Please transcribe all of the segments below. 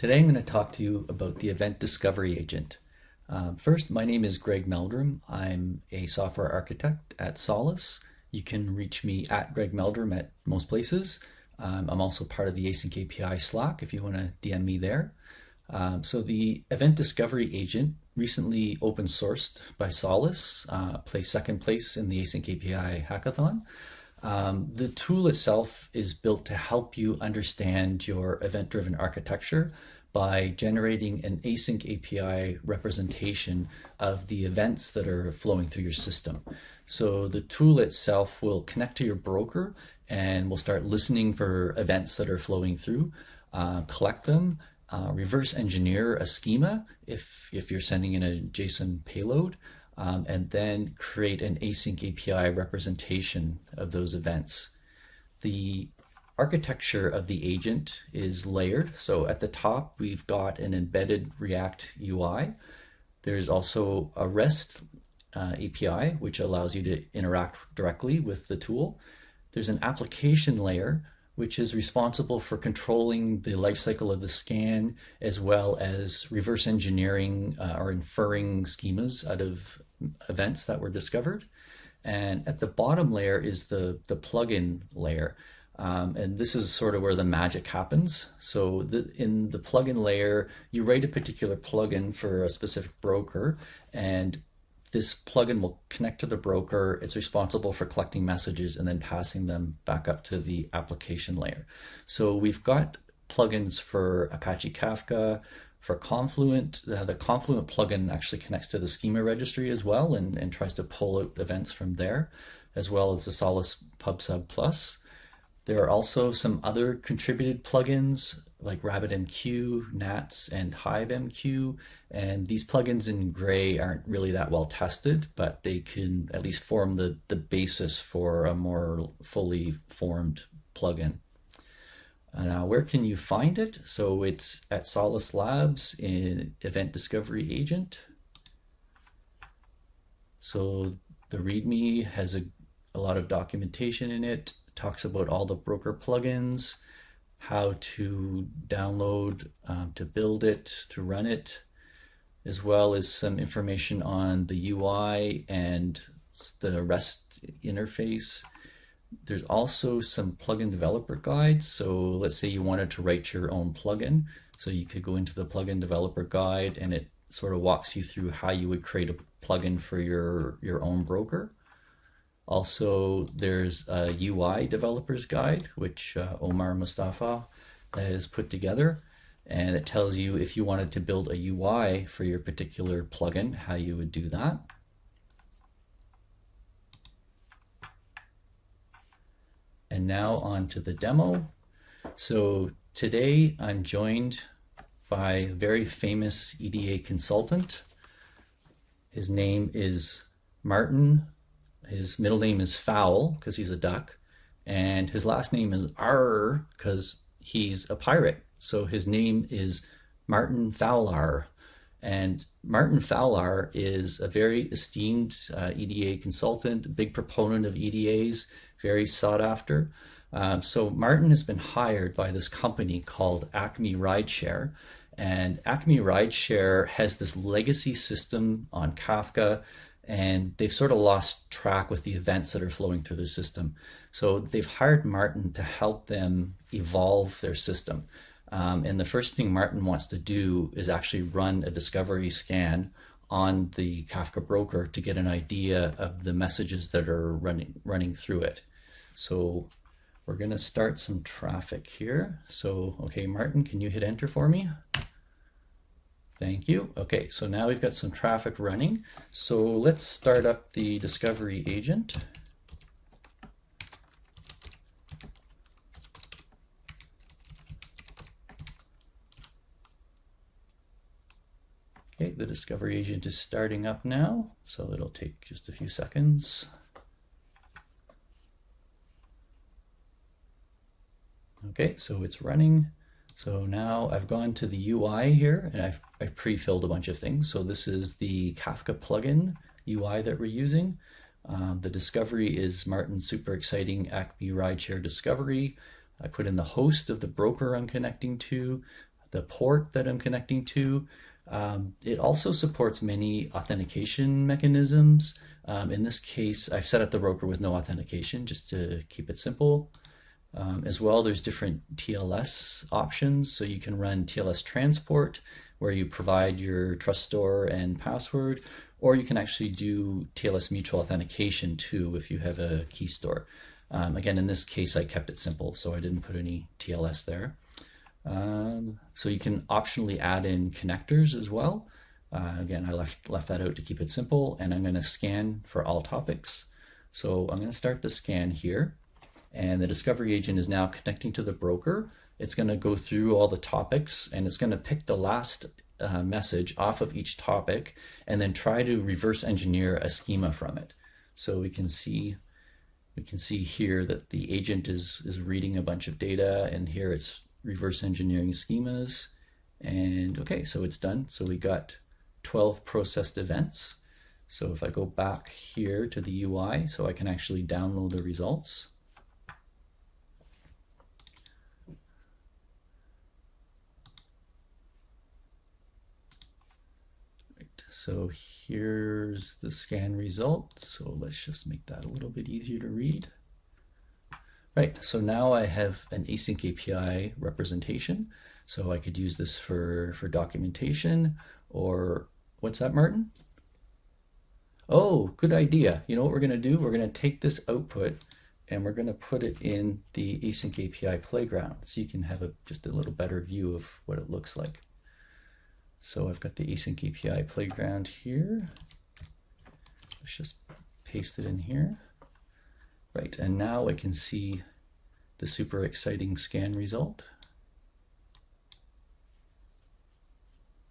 Today I'm going to talk to you about the Event Discovery Agent. First, my name is Greg Meldrum. I'm a software architect at Solace. You can reach me at Greg Meldrum at most places. I'm also part of the AsyncAPI Slack if you want to DM me there. So the Event Discovery Agent, recently open sourced by Solace, placed second place in the AsyncAPI hackathon. The tool itself is built to help you understand your event-driven architecture by generating an async API representation of the events that are flowing through your system. So the tool itself will connect to your broker and will start listening for events that are flowing through, collect them, reverse engineer a schema if you're sending in a JSON payload, and then create an async API representation of those events. The architecture of the agent is layered. So at the top, we've got an embedded React UI. There's also a REST API, which allows you to interact directly with the tool. There's an application layer, which is responsible for controlling the lifecycle of the scan, as well as reverse engineering or inferring schemas out of events that were discovered. And at the bottom layer is the plugin layer. And this is sort of where the magic happens. So in the plugin layer, you write a particular plugin for a specific broker, and this plugin will connect to the broker. It's responsible for collecting messages and then passing them back up to the application layer. So we've got plugins for Apache Kafka, for Confluent. The Confluent plugin actually connects to the schema registry as well and tries to pull out events from there, as well as the Solace PubSub Plus. There are also some other contributed plugins like RabbitMQ, Nats, and HiveMQ. And these plugins in gray aren't really that well tested, but they can at least form the basis for a more fully formed plugin. Now, where can you find it? So it's at Solace Labs in Event Discovery Agent. So the README has a lot of documentation in it. Talks about all the broker plugins, how to download, to build it, to run it, as well as some information on the UI and the REST interface. There's also some plugin developer guides. So let's say you wanted to write your own plugin. So you could go into the plugin developer guide and it sort of walks you through how you would create a plugin for your own broker. Also, there's a UI developer's guide, which Omar Mustafa has put together. And it tells you if you wanted to build a UI for your particular plugin, how you would do that. And now on to the demo. So today I'm joined by a very famous EDA consultant. His name is Martin. His middle name is Fowl because he's a duck, and his last name is Arr because he's a pirate. So his name is Martin Fowlar. And Martin Fowlar is a very esteemed EDA consultant, a big proponent of EDAs, very sought after. So Martin has been hired by this company called Acme Rideshare. And Acme Rideshare has this legacy system on Kafka, and they've sort of lost track with the events that are flowing through their system. So they've hired Martin to help them evolve their system. And the first thing Martin wants to do is actually run a discovery scan on the Kafka broker to get an idea of the messages that are running through it. So we're going to start some traffic here. So, okay, Martin, can you hit enter for me? Thank you. Okay, so now we've got some traffic running. So let's start up the discovery agent. Okay, the discovery agent is starting up now, so it'll take just a few seconds. Okay, so it's running. So now I've gone to the UI here and I've pre-filled a bunch of things. So this is the Kafka Plug-In UI that we're using. The discovery is Martin's super exciting Acme Rideshare discovery. I put in the host of the broker I'm connecting to, the port that I'm connecting to. It also supports many authentication mechanisms. In this case, I've set up the broker with no authentication just to keep it simple. As well, there's different TLS options. So you can run TLS transport, where you provide your trust store and password, or you can actually do TLS mutual authentication too if you have a key store. Again, in this case, I kept it simple, so I didn't put any TLS there. So you can optionally add in connectors as well. Again, I left that out to keep it simple, and I'm going to scan for all topics. So I'm going to start the scan here, and the discovery agent is now connecting to the broker. It's going to go through all the topics, and it's going to pick the last message off of each topic and then try to reverse engineer a schema from it. So we can see here that the agent is reading a bunch of data, and here it's reverse engineering schemas. And okay, so it's done. So we got 12 processed events. So if I go back here to the UI, so I can actually download the results. Right, so here's the scan result. So let's just make that a little bit easier to read. Right, so now I have an async API representation. So I could use this for documentation, or what's that, Martin? Oh, good idea. You know what we're going to do? We're going to take this output and we're going to put it in the Async API playground so you can have just a little better view of what it looks like. So I've got the Async API playground here. Let's just paste it in here. Right, and now I can see the super exciting scan result.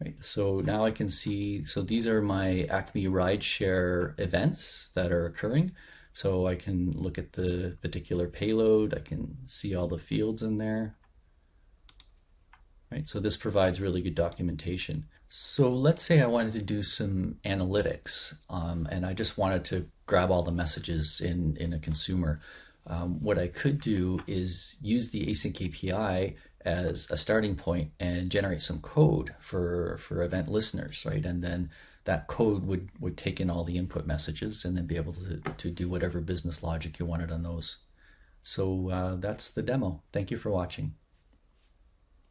Right, so now I can see, so these are my Acme rideshare events that are occurring. So I can look at the particular payload, I can see all the fields in there. Right, so this provides really good documentation. So let's say I wanted to do some analytics, and I just wanted to grab all the messages in a consumer. What I could do is use the Async API as a starting point and generate some code for event listeners, right? And then that code would take in all the input messages and then be able to do whatever business logic you wanted on those. So that's the demo. Thank you for watching.